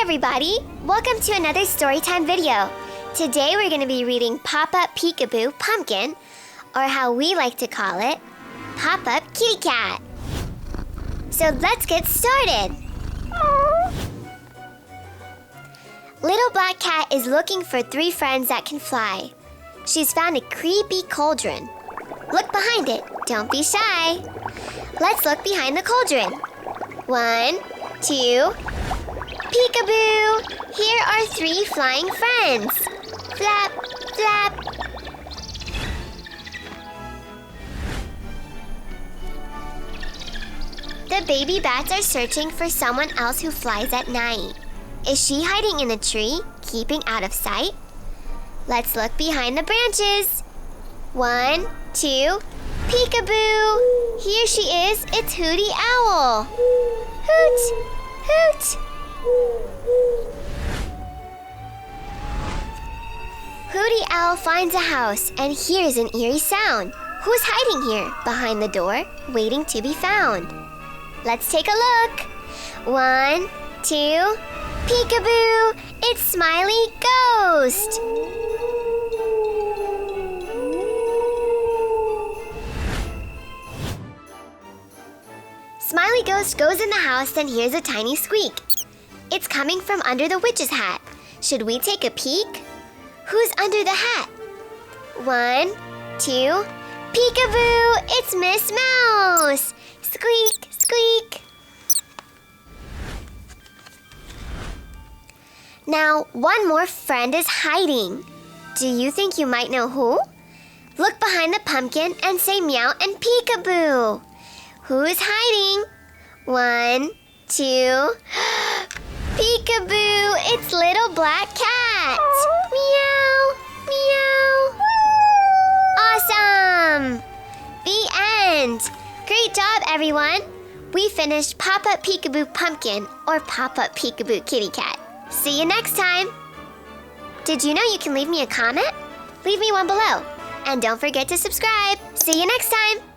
everybody! Welcome to another Storytime video. Today we're going to be reading Pop-up Peekaboo Pumpkin, or how we like to call it, Pop-up Kitty Cat. So let's get started. Little Black Cat is looking for 3 friends that can fly. She's found a creepy cauldron. Look behind it. Don't be shy. Let's look behind the cauldron. 1, 2, Peekaboo! Here are 3 flying friends. Flap, flap. The baby bats are searching for someone else who flies at night. Is she hiding in a tree, keeping out of sight? Let's look behind the branches. 1, 2, Peekaboo! Here she is. It's Hootie Owl. Hoot! Hoot! Hootie Owl finds a house and hears an eerie sound. Who's hiding here, behind the door, waiting to be found? Let's take a look. 1, 2, Peekaboo! It's Smiley Ghost! Smiley Ghost goes in the house and hears a tiny squeak. It's coming from under the witch's hat. Should we take a peek? Who's under the hat? 1, 2, Peekaboo! It's Miss Mouse! Squeak, squeak! Now, one more friend is hiding. Do you think you might know who? Look behind the pumpkin and say meow and peekaboo. Who's hiding? 1, 2, Peekaboo! It's Little Black Cat! Meow! Meow! Awesome! The end! Great job, everyone! We finished Pop-up Peekaboo Pumpkin, or Pop-up Peekaboo Kitty Cat. See you next time! Did you know you can leave me a comment? Leave me one below. And don't forget to subscribe. See you next time!